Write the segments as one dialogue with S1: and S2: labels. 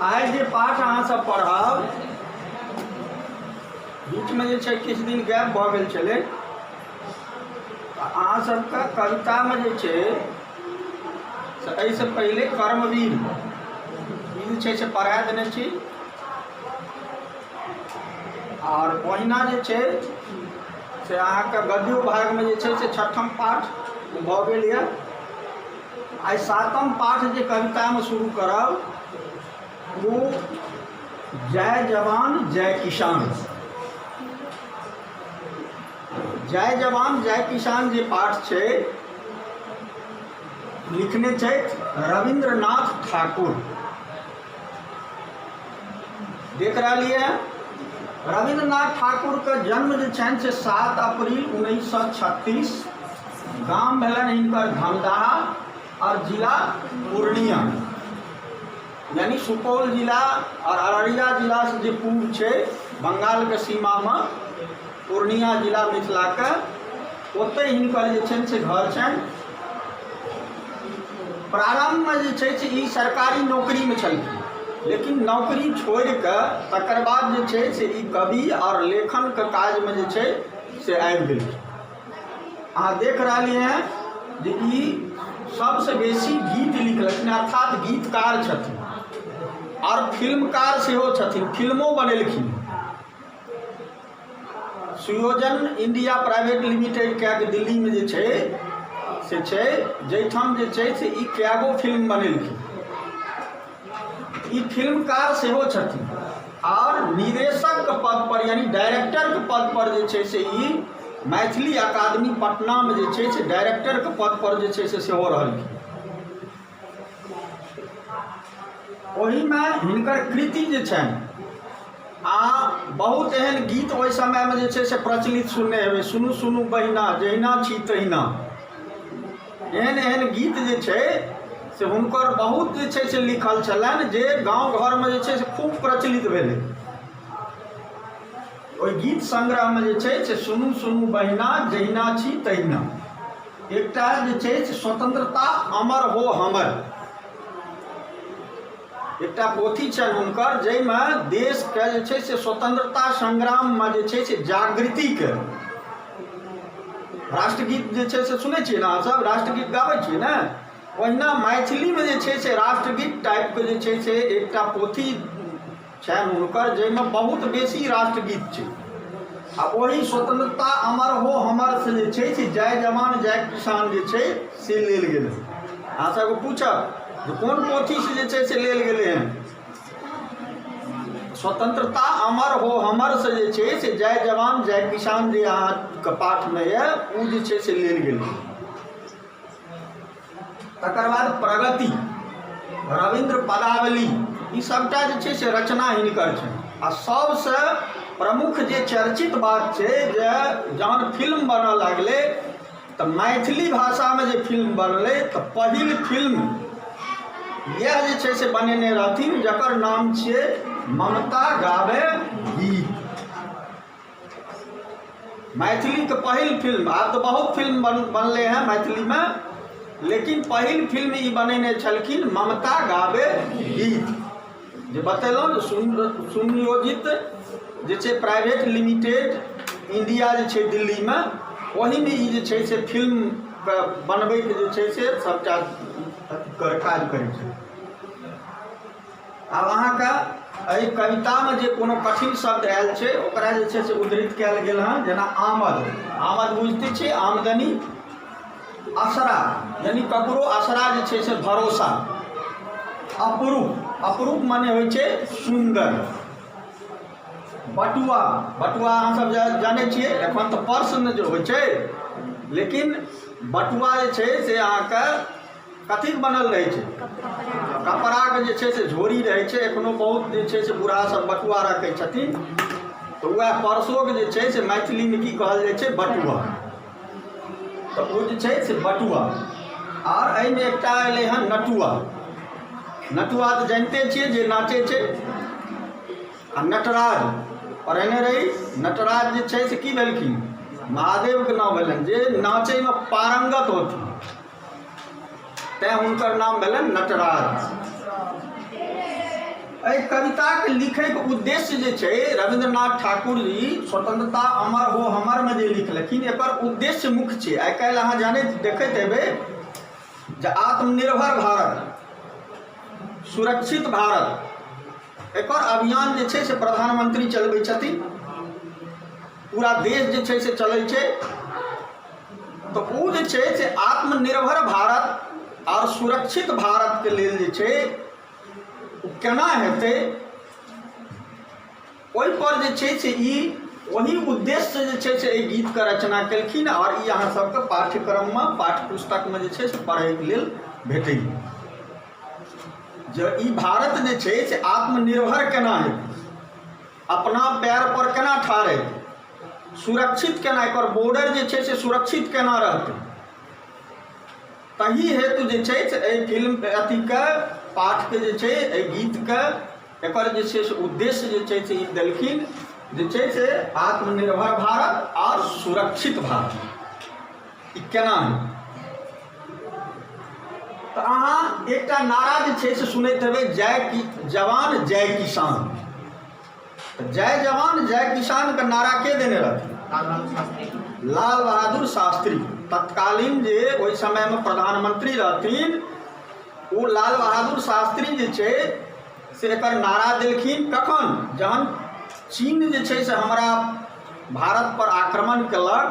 S1: आइ जे पाठ अहाँ सब पढ़ब बीच में जे छै किछु दिन गैप भऽ गेल छलै। अहाँ सबके कविता में जे छै से एहिसँ पहिले कर्मवीर ई जे छै से पढ़ा देने छी और ओहिना जे छै से अहाँके गद्यो भाग में जे छै से छठम पाठ भऽ गेल यऽ। आइ सातम पाठ जे कविता में शुरू करब वो जय जवान जय किसान। जय जवान जय किसान जे पाठ छै लिखने छथि रविंद्रनाथ ठाकुर। देख रहिए रविंद्रनाथ ठाकुर के जन्म जे छनि से 7 अप्रैल 1936 गाम भेलन हिनकर धमदाहा और जिला पूर्णिया यानी सुपौल जिला और अररिया जिला से जे पूर्व छै बंगाल के सीमा में पूर्णिया जिला मिथिला के ओतै हिनकर जे छनि से घर छनि। प्रारंभ में जे छै से ई सरकारी नौकरी में छलखिन लेकिन नौकरी छोड़ के तकर बाद जे छै से ई कवि और लेखन के काज में जे छै से आबि गेलखिन। अहाँ देख रहलिए हैं जे ई सबसे बेसी गीत लिखलखिन अर्थात गीतकार छथिन और फिल्मकार सेहो छथिन, फिल्मों बनेलखिन। सुयोजन इंडिया प्राइवेट लिमिटेड के दिल्ली में जे छै से छै जैठाम जे छै से ई कैगो फिल्म बनेलखिन। ई फिल्मकार सेहो छथिन और निर्देशक के पद पर यानी डायरेक्टर के पद पर जे छै से ई मैथिली अकादमी पटना में जे छै से डायरेक्टर के पद पर जे छै से सेहो रहलखिन। ओही में हिनकर कृति जे छनि बहुत एहन गीत ओहि समय में जे छै से प्रचलित सुनने हेबै। सुनू सुनू बहिना जहिना छी तहिना एहन एहन गीत जे छै से हुनकर बहुत जे छै से लिखल छलनि जे गांव घर में जे छै से खूब प्रचलित भेलै। ओहि गीत संग्रह में जे छै से सुनू सुनू बहिना जहिना छी तहिना एकटा जे छै से स्वतंत्रता अमर हो हमर एकटा पोथी छनि हुनकर जाहिमे देश के जे छै से स्वतंत्रता संग्राम में जे छै से जागृति के राष्ट्रगीत जे छै से सुनै छियै ना अहाँ सब राष्ट्रगीत गाबै छियै ना ओहिना मैथिली में जे छै से राष्ट्रगीत टाइप के जे छै से एकटा पोथी छनि हुनकर जाहिमे बहुत बेसी राष्ट्रगीत छै। आ वही स्वतंत्रता अमर हो हमर से जे छै से जय जवान जय किसान जे छै से लेल गेलै। अहाँ सबके पूछब जे कोन पोथी से जे छै से लेल गेलै हैं स्वतंत्रता अमर हो हमर से जे छै से जय जवान जय किसान जे अहाँके पाठ में है ओ जे छै से लेल गेलै। तकर बाद प्रगति रविंद्र पदावली ई सबटा जे छै से रचना हिनकर छै। आ सबसे प्रमुख जे चर्चित बात छै जे जहन फिल्म बनऽ लागलै तो मैथिली भाषा में जे फिल्म बनलै तो पहिल फिल्म यह जे छै से बनेने रहथिन जकर नाम छियै ममता गावे गीत। मैथिली के पहिल फिल्म आब तो बहुत फिल्म बनले हैं मैथिली में लेकिन पहिल फिल्म ई बनेने छलखिन ममता गावे गीत जे बतेलहुँ सुनियोजित जे छै प्राइवेट लिमिटेड इंडिया जे छै दिल्ली में वही में ई जे छै से फिल्म बनबै के जे छै से सबटा काज करै छै। आब अहाँके एहि कविता में जे कोनो कठिन शब्द आयल छै ओकरा जे छै से उद्धृत कयल गेल हँ जेना आमद आमद बुझते छियै आमदनी असरा यानी ककरो असरा जे छै से भरोसा अपरूप अपरूप माने होइ छै सुंदर। बटुआ बटुआ अहाँ सब जानै छियै एखन तऽ प्रश्न जे होइ छै लेकिन बटुआ जे छै से अहाँके कथी बनल रहै छै कपड़ा के जे छै से झोरी रहै छै। एखनो बहुत जे छै से बूढ़ा सब बटुआ रखै छथिन तो वह परसों के जे छै से मैथिली में की कहल जाइ छै बटुआ तो वो जे छै से बटुआ। और एहिमे एकटा एलै हँ नटुआ नटुआ तो जानते छियै जे नाचे छै। आ नटराज पढ़ेने रही नटराज जे छै से की भेलखिन महादेव के नाम भेलनि जे नाचे में पारंगत होथिन तैं हुनकर नाम भेलनि नटराज। एहि कविताके लिखैके उद्देश्य जे छै रविन्द्रनाथ ठाकुर जी स्वतंत्रता अमर हो हमर में जे लिखलखिन एकर उद्देश्य मुख्य छै। आइ काल्हि अहाँ जानैत देखैत हेबै जे आत्मनिर्भर भारत, सुरक्षित भारत एकर अभियान जे छै से प्रधानमंत्री चलबै छथिन, पूरा देश जे छै से चलै छै। तो ओ जे छै से आत्मनिर्भर भारत और सुरक्षित भारत के लेल जे छै केना हेतै, ओहि पर जे छै से वही उद्देश्य जे छै से गीत के रचना केलखिन और ई अहाँ सबके पाठ्यक्रम में पाठ्य पुस्तक में जे छै से पढ़ै के लेल भेटैए जे ई भारत जे छै से आत्मनिर्भर केना हेतै, अपना पैर पर केना ठाढ़ हेतै, सुरक्षित केना, एकर बॉर्डर जे छै से सुरक्षित केना रहतै। तही हेतु जे छै से एहि फिल्म अथी के पाठ के जे छै एहि गीत के एकर जे छै से उद्देश्य जे छै से देलखिन जे छै से आत्मनिर्भर भारत और सुरक्षित भारत ई केना है। तो अहाँ एकटा नारा जे छै से सुनैत हेबै जय जवान जय किसान। जय जवान जय किसान का नारा के देने रहथिन? लाल बहादुर शास्त्री। तत्कालीन जे ओहि समय में प्रधानमंत्री रहथिन वो लाल बहादुर शास्त्री जे छै से एकर नारा देलखिन। कखन? जहन चीन जे छै से हमरा भारत पर आक्रमण केलक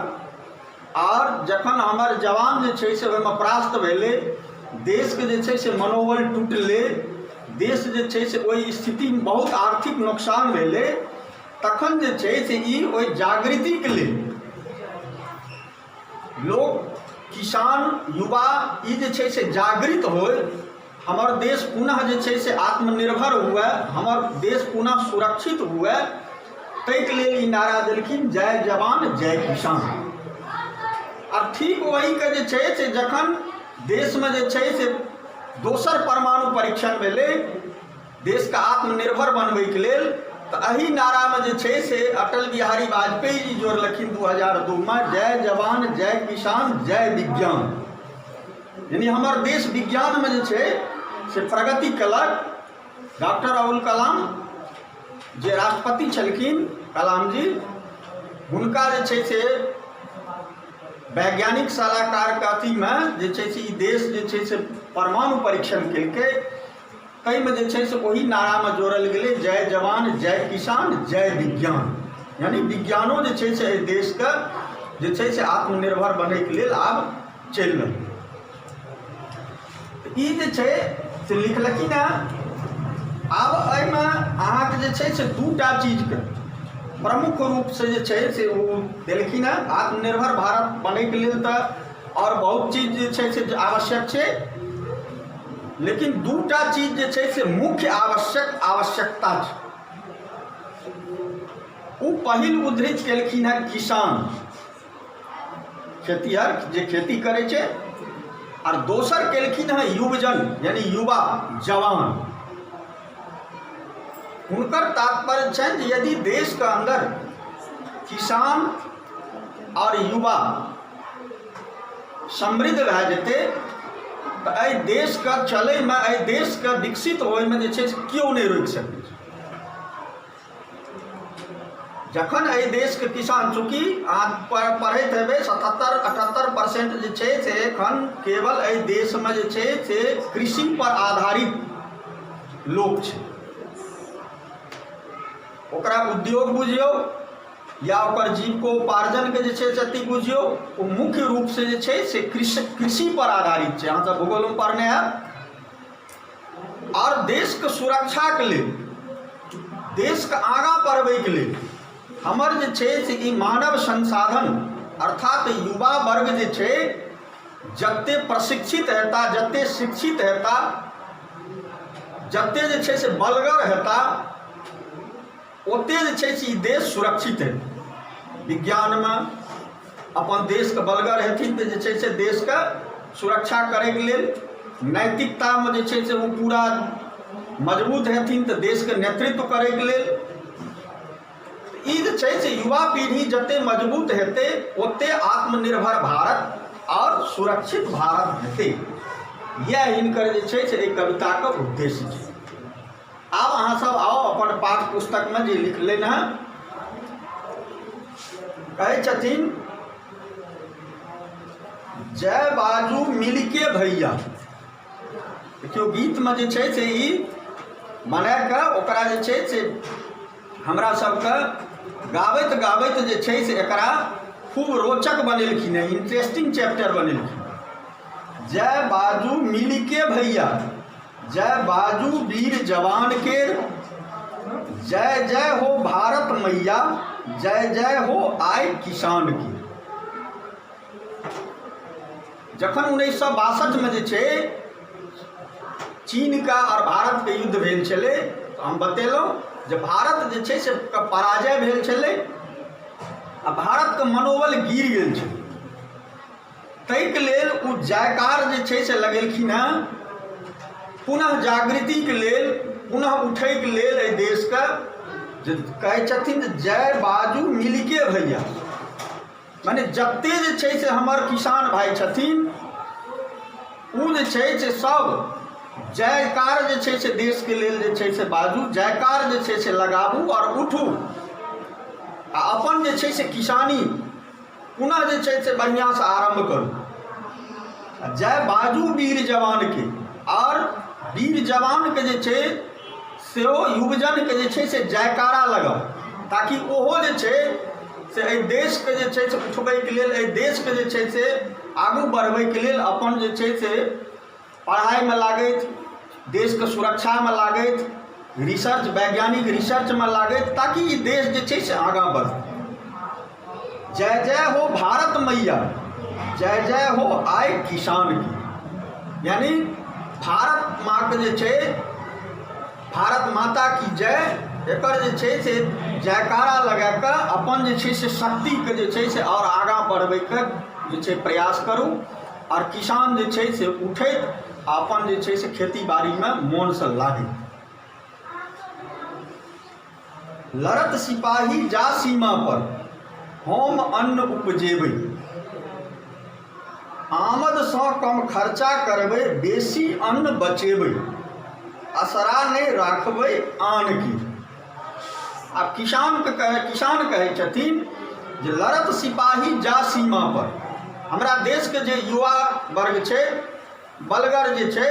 S1: और जखन हमर जवान जे छै से ओहिमे परास्त भेलै, देश के जे छै से मनोबल टूटलै, देश जे छै से ओहि स्थिति में बहुत आर्थिक नुकसान भेलै, तखन जे छै से ओहि जागृति के लेल लोग, किसान, युवा ई जे छै से जागृत होय, हमर देश पुनः जे छै से आत्मनिर्भर हुए, हमर देश पुनः सुरक्षित हुए, ताहिके लेल ई नारा देलखिन जय जवान जय किसान। और ठीक वही के जे छै से जखन देश में जे छै से दोसर परमाणु परीक्षण भेलै देश का आत्मनिर्भर बनबै के लेल, तो एही नारा में जे छै से अटल बिहारी वाजपेयी जी जोड़लखिन 2002 में जय जवान जय किसान जय विज्ञान। यानी हमर देश विज्ञान में जे छै से प्रगति कलक। डॉक्टर अब्दुल कलाम जे राष्ट्रपति छलखिन कलाम जी, हुनका जे छै से वैज्ञानिक सलाहकार के अथी में जे छै से ई देश जे छै से परमाणु परीक्षण केलकै, कई में जे छै से वही नारा में जोड़ल गेलै जय जवान जय किसान जय विज्ञान। यानी विज्ञानो जे छै से देश के जे छै से आत्मनिर्भर बनै के लेल आब चलि रहल। ई जे छै से लिखलखिन है। आब एहिमे अहाँके जे छै से दूटा चीज के प्रमुख रूप से जे छै से वो देलखिन है। आत्मनिर्भर भारत बनै के लेल तो और बहुत चीज जे छै से आवश्यक छै, लेकिन दूटा चीज जे छै से मुख्य आवश्यकता छै। वो पहिल उद्धृत केलखिन है किसान, खेतीहर जे खेती करे छै, और दोसर केलखिन है युवजन यानी युवा जवान। हुनकर तात्पर्य छनि जे यदि देश के अंदर किसान और युवा समृद्ध भए जेतै तो एहि देश के चलै में, एहि देश के विकसित होय में जे छै से केओ नहीं रोकि सकै छै। जखन एहि देश के किसान, चूँकि अहाँ पढ़ैत हेबै 77-78% जे छै से एखन केवल एहि देश में जे छै से कृषि पर आधारित लोक छै। ओकरा उद्योग बुझियौ या ओकर जीविकोपार्जन के जे छै से अति बुझियौ, वो मुख्य रूप से जे छै से कृषि पर आधारित छै। अहाँ सब भूगोल में पढ़ने हैं। और देश के सुरक्षा के लिए, देश के आगाँ बढ़बै के लिए हमर जे छै से ई मानव संसाधन अर्थात युवा वर्ग जे छै जते प्रशिक्षित हेता, जते शिक्षित हेता, जते जे छै से बलगर हेता, ओते जे छै से ई देश सुरक्षित है। विज्ञान में अपन देश के बलगर हेथिन तो जे छै से देश के सुरक्षा करे के लेल, नैतिकता में जे छै से वो पूरा मजबूत हेथिन तो देश के नेतृत्व करे के लेल। ई जे छै से युवा पीढ़ी जते मजबूत हेतै ओते आत्मनिर्भर भारत और सुरक्षित भारत हेतै। यह हिनकर जे छै से एक कविता का उद्देश्य छै। आब अहाँ सब आओ अपन पाठ पुस्तक में जे लिखलेन हैं, कहै छथिन जय बाजू मिलके भैया। देखियो गीत में जे छै से ई बना के ओकरा जे छै से हमरा सबके गाबैत गाबैत जे छै से एकरा खूब रोचक बनेलखिन हैं, इंटरेस्टिंग चैप्टर बनेलखिन। जय बाजू मिलके भैया, जय बाजू वीर जवान के, जय जय हो भारत मैया, जय जय हो आय किसान की। जखन 1962 में जे छै चीन का और भारत के युद्ध भेल छलै, हम बतेलहुँ जे भारत जे छै से पराजय भेल छलै आ भारत के मनोबल गिर गेल छै। ताहिके लेल ओ जयकार जे छै से लगेलखिन हैं, पुनः जागृति के लेल, पुनः उठै के लेल एहि देश के जे कहै छथिन जय बाजू मिलके भैया। माने जते जे छै से हमर किसान भाई छथिन ओ जे छै से सब जयकार जे छै से देश के लेल जे छै से बाजू, जयकार जे छै से लगाबू और उठू आ अपन जे छै से किसानी पुनः जे छै से बढ़िया से आरंभ करू। जय बाजू वीर जवान के, और वीर जवान के जे छै सेहो युवजन के जे छै से जयकारा लगाओ, ताकि ओहो जे छै से एहि देश के जे छै से उठबै के लेल, एहि देश के जे छै से आगू बढ़बै के लेल अपन जे छै से पढ़ाई में लागैत, देश के सुरक्षा में लागैत, रिसर्च वैज्ञानिक रिसर्च में लागैत, ताकि ई देश जे छै से आगाँ बढ़े। जय जय हो भारत मैया, जय जय हो आय किसान की। यानी भारत माँ के जे छै, भारत माता की जय, एकर जे छै से जयकारा लगा कऽ अपन जे छै से शक्ति के जे छै से और आगाँ बढ़बै के जे छै प्रयास करू, और किसान जे छै से उठैत अपन जे छै से खेती बाड़ी में मोन से लागे। लड़त सिपाही जा सीमा पर, हम अन्न उपजेबै, आमद सँ कम खर्चा करबै, बेसी अन्न बचेबै, असरा नहीं राखबै आन की। अब किसान कहै छथिन जे लड़त सिपाही जा सीमा पर। हमरा देश के जे युवा वर्ग छै, बलगर जे छै,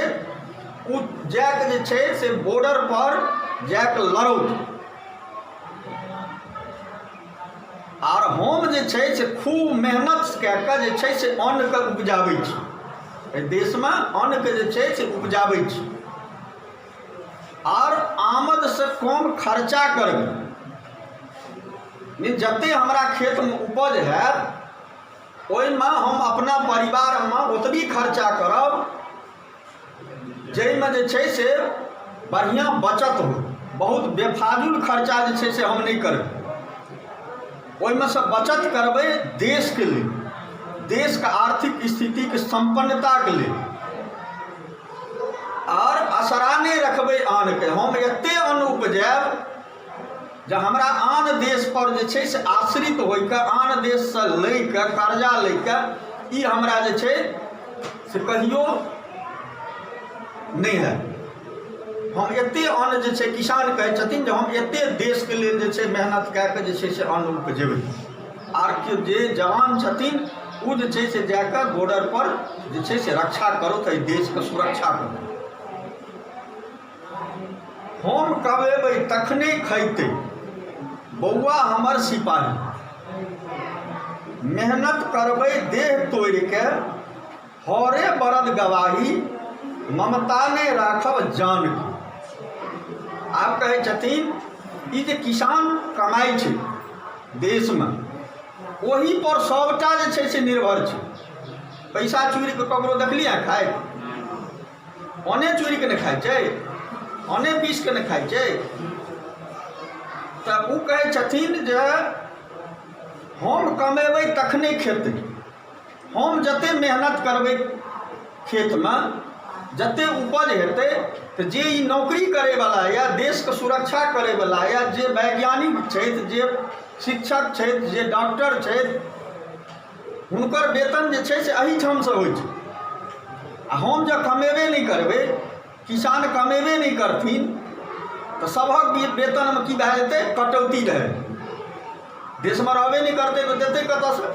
S1: ओ जाके जे छै से बॉर्डर पर जाके लड़ौत, और हम जे छै से खूब मेहनत कए कऽ जे छै से अन्न के उपजाबै छी, एहि देश में अन्न के जे छै से उपजाबै छी, और आमद से कम खर्चा करबै। जते हमरा खेत में उपज हैत ओहिमे हम अपना परिवार में ओतबी खर्चा करब जाहिमे जे छै से बढ़िया बचत हो। बहुत बेफाजुल खर्चा जे छै से हम नहीं करबै, ओहिमे से बचत करबै देश के लिए, देश के आर्थिक स्थिति के संपन्नता के लिए, और असरा नहीं रखबै आन के। हम एते अन्न उपजायब जे हमरा आन देश पर जे छै से आश्रित होइके, आन देश से लैके कर्जा लैके ई हमरा जे छै से कहियो नहीं है। हम एते अन्न जे छै, किसान कहै छथिन जे हम एते देश के लेल जे छै मेहनत कए के जे छै से अन्न उपजेबै, आर जे जवान छथिन ओ जे छै से जाके बॉर्डर पर जे छै से रक्षा करो, तो देश के सुरक्षा करो। हम कमेबै तखने खैते बौआ हमर सिपाही, मेहनत करबै देह तोड़ के, हरे बरद गवाही, ममता ने राखब जान की। आप कहै छथिन ई जे किसान कमाई छै देश में, वही पर सबटा जे छै से निर्भर छै। पैसा चोरी के ककरो देखलियै खाए, अने चोरी के नहीं खाई छै, अने पीस के नहीं खाई छै। तो वो कहै छथिन जे हम कमेबै तखने खेतै, हम जते मेहनत करबै खेत में, जते उपज हेतै, तो जे ई नौकरी करे वाला या देश के सुरक्षा करे वाला या जे वैज्ञानिक छथि, जे शिक्षक छथि, जे डॉक्टर छथि, हुनकर वेतन जे छै से एहिठाम से होइ छै। आ हम जब कमेबे नहीं करबै, किसान कमेबे नहीं करथिन, तो सबक वेतन में की भए जेतै कटौती रहे, देश में रहबे नहीं करते तो देते कतऽ से।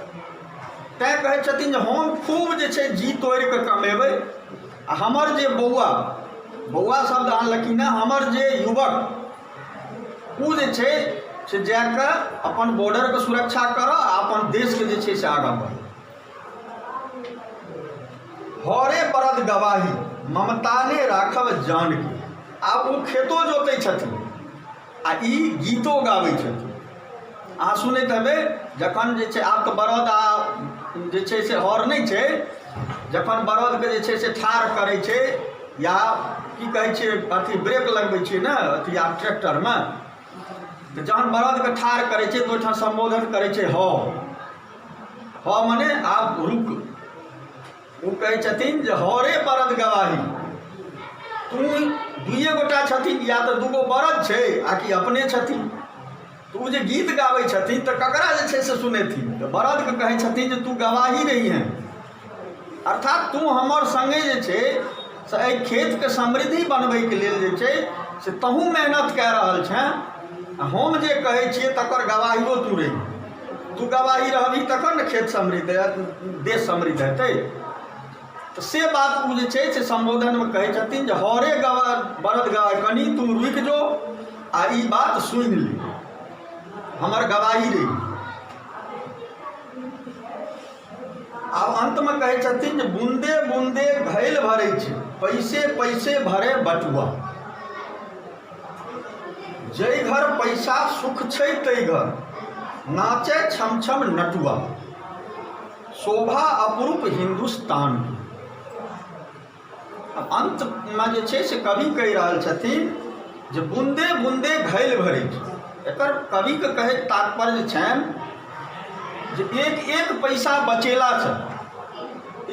S1: तैं कहै छथिन जे हम खूब जे छै जी तोड़ि कऽ कमेबै, आ हमर जे बौआ शब्द आनलखिन हेँ, हमर जे युवक ओ जे छै से जाकऽ अपन बॉर्डरके सुरक्षा करऽ आ अपन देशके जे छै से आगाँ बढ़ऽ। हरे बरद गवाही ममता ने राखब जान के। आब ओ खेतो जोतै छथिन आ ई गीतो गाबै छथिन। अहाँ सुनैत हेबै जखन जे छै आब तऽ बरद आ जे छै से हर नहि छै, जखन बरदके जे छै से ठाढ़ करै छै या की कहै छै अथी ब्रेक लगबै छै ने अथी आब ट्रैक्टरमे, तऽ जखन बरदके ठाढ़ करै छै तऽ ओहिठाम संबोधन करै छै ह मने आब रुक। ओ कहै छथिन जे हरे बरद गवाही, तू दुइए गोटा छथिन या तऽ दूगो बरद छै आ कि अपने छथिन। तऽ ओ जे गीत गाबै छथिन तऽ ककरा जे छै से सुनेथिन, तऽ बरदके कहै छथिन जे तू गवाही रही हैं, अर्थात तू हमर सङ्गे जे छै से एहि खेतके समृद्धि बनबैके लेल जे छै से तहूँ मेहनत कए रहल छेँ, आ हम जे कहै छियै तकर गवाहियो तू रही। तू गवाही रहबही तखन ने खेत समृद्ध, देश समृद्ध हेतै। तो से बात ओ जे छै से संबोधनमे कहै छथिन जे हरे बरद गवाही, कनि तू रुकि जो आ ई बात सुनि ली, हमर गवाही रही। आब अंतमे कहै छथिन जे बूंदे बूंदे घैल भरै छै, पैसे पैसे भरे बटुआ। जै घर पैसा सुख छै तै घर नाचे छम छम नटुआ, शोभा अपरूप हिंदुस्तान की। अंतमे जे छै से कवि कहि रहल छथिन जे बूंदे बूंदे घैल भरै छै। एकर कविके कहै तात्पर्य छनि जे एक एक पैसा बचेलासँ,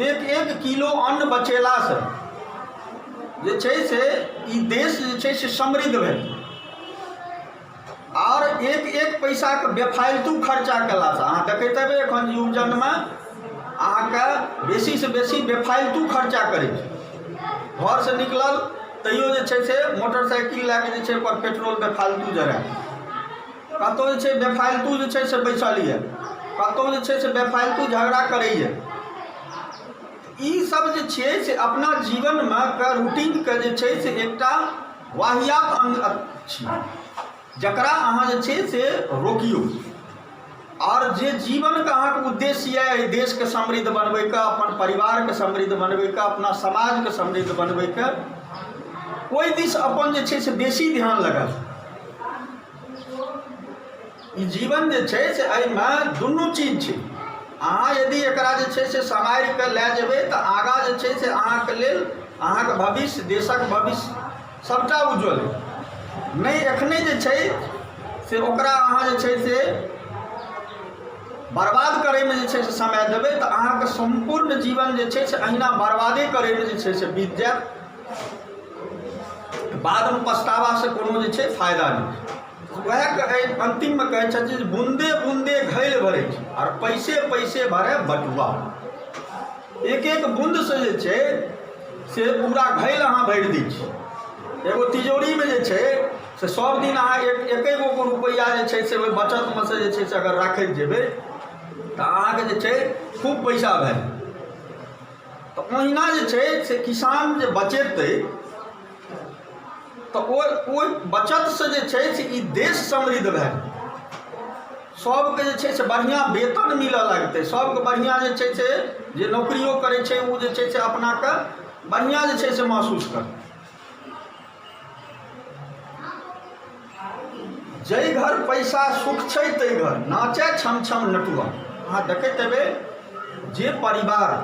S1: एक एक किलो अन्न बचेलासँ जे छै से ई देश जे छै से समृद्ध भेल। और एक एक पैसाके बेफालतू खर्चा कयलासँ, अहाँ देखैत हेबै एखन युवजनमे अहाँके बेसीसँ बेसी बेफालतू खर्चा करै छै। घर से निकलल तैयो जे छै से मोटरसाइकिल लए कऽ जे छै ओकर पेट्रोल बेफालतू जराय, कतहु जे छै बेफालतू जे छै से बैसल यऽ, कतहु जे छै से बेफालतू झगड़ा करैए। ई सब जे छै से अपना जीवनमे के रूटीनके जे छै से एकटा वाहियात अंग छी, जकरा अहाँ जे छै से रोकियौ। और जे जीवनके अहाँके उद्देश्य यऽ देशके समृद्ध बनबैके, अपन परिवारके समृद्ध बनबैके, अपना समाजके समृद्ध बनबैके, ओहि दिस अपन जे छै से बेसी ध्यान लगाउ। ई जीवन जे छै से एहिमे दुनू चीज छै। अहाँ यदि एकरा जे छै से सम्हारि कऽ लए जेबै तऽ आगाँ जे छै से अहाँके लेल अहाँके भविष्य, देशक भविष्य सबटा उज्ज्वल है। नहि एखने जे छै से ओकरा अहाँ जे छै से बर्बाद करैमे जे छै से समय देबै तऽ अहाँके सम्पूर्ण जीवन जे छै से अहिना बर्बादे करैमे जे छै से बीत जायत। बादमे पछतावासँ कोनो जे छै फायदा नहि। वएह अंतिममे कहै छथिन जे बूंदे बूंदे घैल भरै छै और पैसे पैसे भरे बटुआ। एक एक बूंदसँ जे छै से पूरा घैल अहाँ भरि दै छी। एगो तिजोरीमे जे छै से सब दिन अहाँ एके गो रुपैआ जे छै से ओहि बचतमे से जे छै से अगर राखैत जेबै तऽ अहाँके जे छै खूब पैसा भेल। तऽ ओहिना जे छै से किसान जे बचेतै तऽ ओहि बचतसँ जे छै से ई देश समृद्ध भेल। सबके जे छै से बढ़िआँ वेतन मिलऽ लगतै, सबके बढ़िआँ जे छै से जे नौकरियो करै छै ओ जे छै से अपनाके बढ़िआँ जे छै से महसूस करतै। जै घर पैसा सुख छै तै घर नाचे छम छम नटुआ। अहाँ देखैत हेबै जे परिवार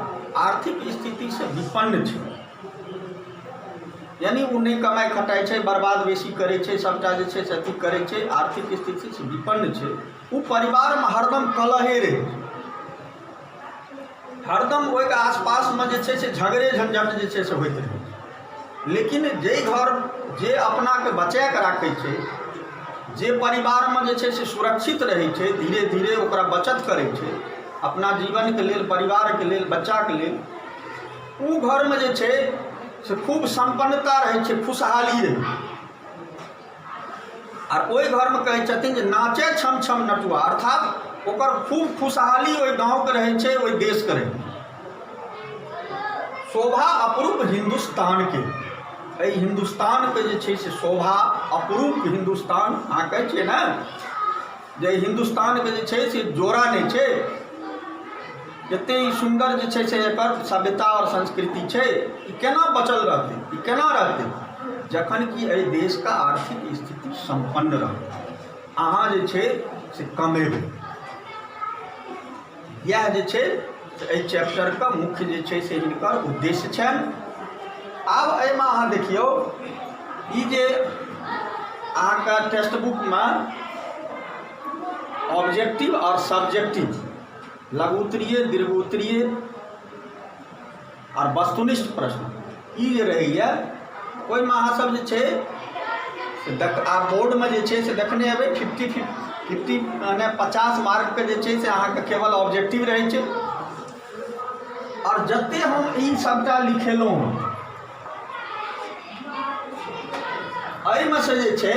S1: आर्थिक स्थितिसँ विपन्न छै, यानी ओ नहि कमाई खटाई छै, बर्बाद बेसी करै छै, सबटा जे छै से अथी करै छै, आर्थिक स्थितिसँ विपन्न छै, ओ परिवारमे हरदम कलहे रहै छै। हरदम ओहिके आसपासमे जे छै से झगड़े झंझट जे छै से होइत रहै छै। लेकिन जे घर जे अपनाके बचा कऽ राखै छै, जे परिवारमे जे छै से सुरक्षित रहै छै, धीरे धीरे ओकरा बचत करै छै अपना जीवनके लेल, परिवारके लेल, बच्चाके लेल, ओ घरमे जे छै से खूब संपन्नता रहै छै, खुशहाली रहै छै। और ओहि घरमे कहै छथिन जे नाचे छम छम नटुआ, अर्थात ओकर खूब खुशहाली ओहि गाँवके रहै छै, ओहि देशके रहै। शोभा अपरूप हिंदुस्तानके, एहि हिंदुस्तानके जे छै से शोभा अपरूप हिंदुस्तान। अहाँ कहै छियै ने जे हिंदुस्तानके जे छै से जोड़ा नहि छै, एतेक सुन्दर जे छै से एकर सभ्यता और संस्कृति छै, ई केना बचल रहतै, ई केना रहतै जखन कि एहि देशके आर्थिक स्थिति संपन्न रहतै, अहाँ जे छै से कमेबै। इएह जे छै से एहि चैप्टरके मुख्य जे छै से हिनकर उद्देश्य छनि। आब एहिमे अहाँ देखियौ, ई जे अहाँके टेक्स्ट बुकमे ऑब्जेक्टिव और सब्जेक्टिव, लघुत्तरीय, दीर्घोत्तरीय और वस्तुनिष्ठ प्रश्न ई जे रहैए, ओहिमे अहाँसभ जे छै से आब बोर्डमे जे छै से देखने हेबै 50 यानी 50 मार्कके जे छै से अहाँके केवल ऑब्जेक्टिव रहै छै। और जते हम ई सबटा लिखेलहुँ एहिमे से जे छै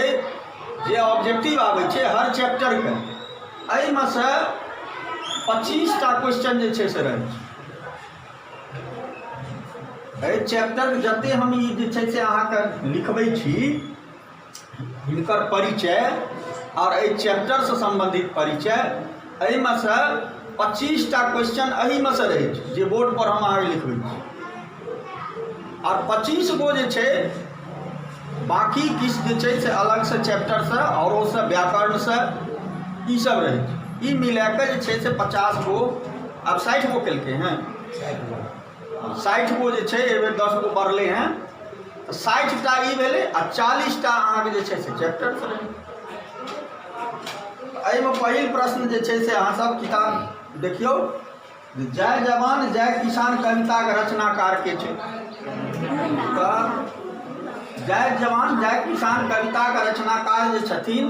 S1: जे ऑब्जेक्टिव आबै छै हर चैप्टरके, एहिमे से 25टा क्वेश्चन जे छै से रहै छै। एहि चैप्टरके जते हम ई जे छै से अहाँके लिखबै छी, हिनकर परिचय और एहि चैप्टरसँ सम्बन्धित परिचय, एहिमे से 25टा क्वेश्चन एहिमे से रहै छै जे बोर्ड पर हम अहाँके लिखबै छी। और 25 गो जे छै बाकी किछु जे छै से अलग से चैप्टर से औरो से व्याकरण से ई सब रहै छै। ई मिलाके जे छै से 50 गो, अब 60 गो केलकै हैं, 60 गो जे छै एहि बेर 10 गो बढ़लै हैं, 60टा ई भेलै आ 40टा अहाँके जे छै से चैप्टर से रहै। एहिमे पहिल प्रश्न जे छै से अहाँ सब किताब देखियौ, जय जवान जय किसान कविताके रचनाकार के छै? जय जवान जय किसान कविताके रचनाकार जे छथिन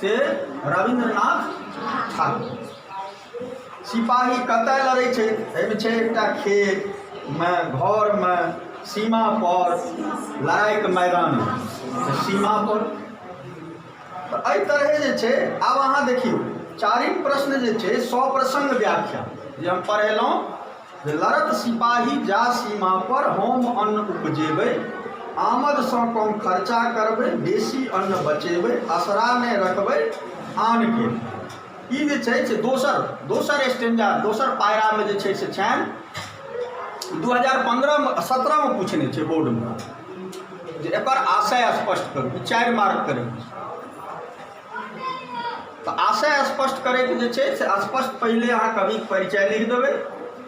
S1: से रविंद्रनाथ ठाकुर। सिपाही कतय लड़ै छै? एहिमे छै एकटा खेतमे, घरमे, सीमा पर, लड़ाइके मैदानमे, सीमा पर। तऽ एहि तरहे जे छै, आब अहाँ देखियौ चारिम प्रश्न जे छै स्वप्रसंग व्याख्या जे हम पढ़ेलहुँ, जे लड़त सिपाही जा सीमा पर, हम अन्न उपजेबै, आमदसँ कम खर्चा करबै, बेसी अन्न बचेबै, असरा नहि रखबै आनके। ई जे छै से दोसर स्टेंजा, दोसर पायरामे जे छै से छनि। 2015-17 पूछने छै बोर्डमे जे एकर आशय स्पष्ट करू, 4 मार्क करै। तो आशय स्पष्ट करैके जे छै से स्पष्ट पहले अहाँ कविके परिचय लिख देबै,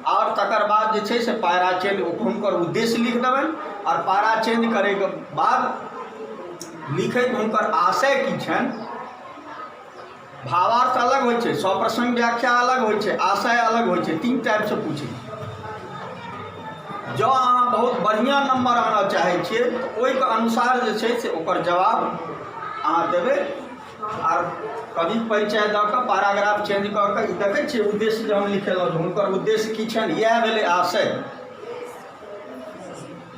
S1: और तकर बाद जे छै से पायरा चेंज हुनकर उद्देश्य लिख देबनि, और पायरा चेंज करैके बाद लिखैके हुनकर आशय की छनि। भावार्थ अलग होइ छै, स्वप्रसंग व्याख्या अलग होइ छै, आशय अलग होइ छै, 3 टाइपसँ पूछै। जँ अहाँ बहुत बढ़िआँ नंबर आना चाहै छियै तऽ ओहिके अनुसार जे छै से ओकर जवाब अहाँ देबै। और कवि परिचय दऽ कऽ पैराग्राफ चेंज कऽ कऽ ई देखै छियै उद्देश्य जे हम लिखेलहुँ, हुनकर उद्देश्य की छनि, इएह भेलै आशय।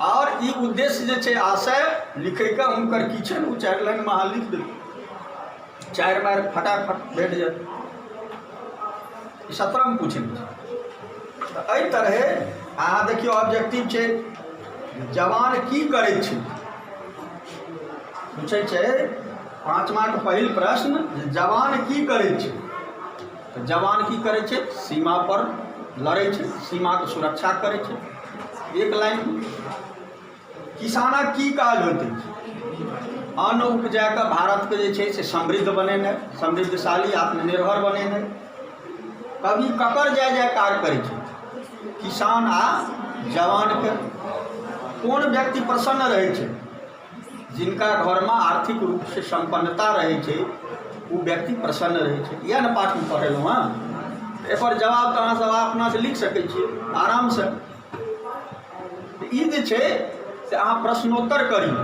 S1: और ई उद्देश्य जे छै आशय लिखैके हुनकर की छनि, ओ 4 लाइनमे अहाँ लिख देबै, 4 मार्क फटाफट भेट जायत। 17 पूछने छै। तऽ एहि तरहे अहाँ देखियौ ऑब्जेक्टिव छै, जवान की करै छै, पूछै छै 5 मार्क पहिल प्रश्न, जवान की करै छै। तऽ जवान की करै छै? सीमा पर लड़ै छै, सीमाके सुरक्षा करै छै। 1 लाइन। किसानक की काज होइत अछि? अन्न उपजाके भारतके जे छै से समृद्ध बनेनाइ, समृद्धशाली आत्मनिर्भर बनेनाइ। कवि ककर जय जयकार करै छै? किसान आ जवानके। कोन व्यक्ति प्रसन्न रहै छै? जिनका घरमे आर्थिक रूप से संपन्नता रहै छै, वो व्यक्ति प्रसन्न रहै छै। इएह ने पाठमे पढ़ेलहुँ हँ। एकर जवाब तऽ अहाँ सब अपनासँ लिख सकै छियै आरामसँ। ई जे छै से अहाँ प्रश्नोत्तर करी,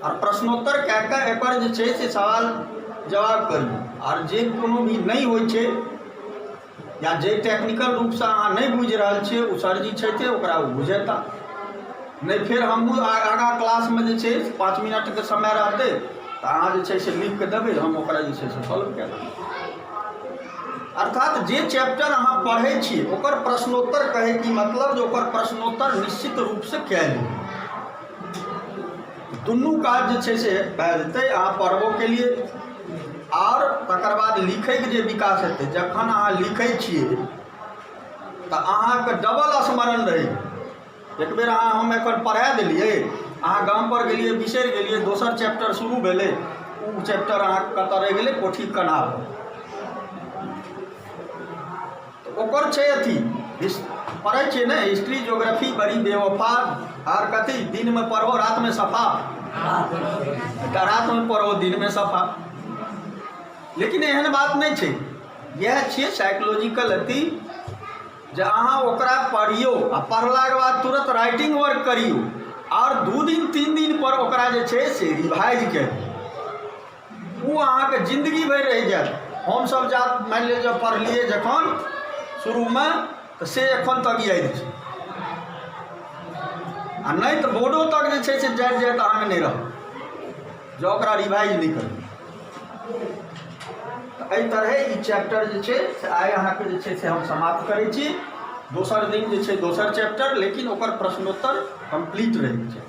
S1: और प्रश्नोत्तर कए कऽ एकर जे छै से सवाल जवाब करी। और जे कोनो भी नहीं होइ छै या जे टेक्निकल रूपसँ अहाँ नहीं बुझि रहल छियै, ओ सरजी छथिन ओकरा ओ बुझेता। नहीं फिर हमहूँ आगाँ क्लासमे जे छै 5 मिनटके समय रहतै तऽ अहाँ जे छै से लिख के देबै, हम ओकरा जे छै से सॉल्व कए देबै। अर्थात जे चैप्टर अहाँ पढ़ै छियै ओकर प्रश्नोत्तर कहै की मतलब जे ओकर प्रश्नोत्तर निश्चित रूप से कयल जेतै। दुनू काज जे छै से भए जेतै, अहाँ पढ़बो केलिए और तकर बाद लिखैके जे विकास हेतै। जखन अहाँ लिखै छियै तऽ अहाँके डबल स्मरण रहै। एक बेर अहाँ हम एखन पढ़ा देलिए, अहाँ गाम पर गेलिए, बिसरि गेलिए, दोसर चैप्टर शुरू भेलै, ओ चैप्टर अहाँ कतऽ रहि गेलै, कोठी कनाब। तऽ ओकर छै अथी पढ़ै छियै ने, हिस्ट्री ज्योग्राफी बड़ी बेवफा, आर कथी दिन में पढ़ो रात में सफा, रात में पढ़ो दिन में सफा। लेकिन एहन बात नहीं छै, यह छियै साइकोलॉजिकल अथी जे अहाँ ओकरा पढ़ियो आ पढ़लाके बाद तुरंत राइटिंग वर्क करियो और 2 दिन 3 दिन पर ओकरा जे छै से रिवाइज करियो, वो अहाँके जिंदगी भर रह जायत। हम सब जा मान लिअ जब पढ़लिए जखन शुरू में तो से एखन तक याद छै, आ नहीं तो बोर्डो तक जे छै से जाइत जाइत अहाँके नहीं रह जो ओकरा रिवाइज नहीं करियो। एहि तरह ई चैप्टर जे छै से आइ अहाँके जे छै से हम समाप्त करै छी। दोसर दिन जे छै दोसर चैप्टर, लेकिन ओकर प्रश्नोत्तर कंप्लीट रहै छै।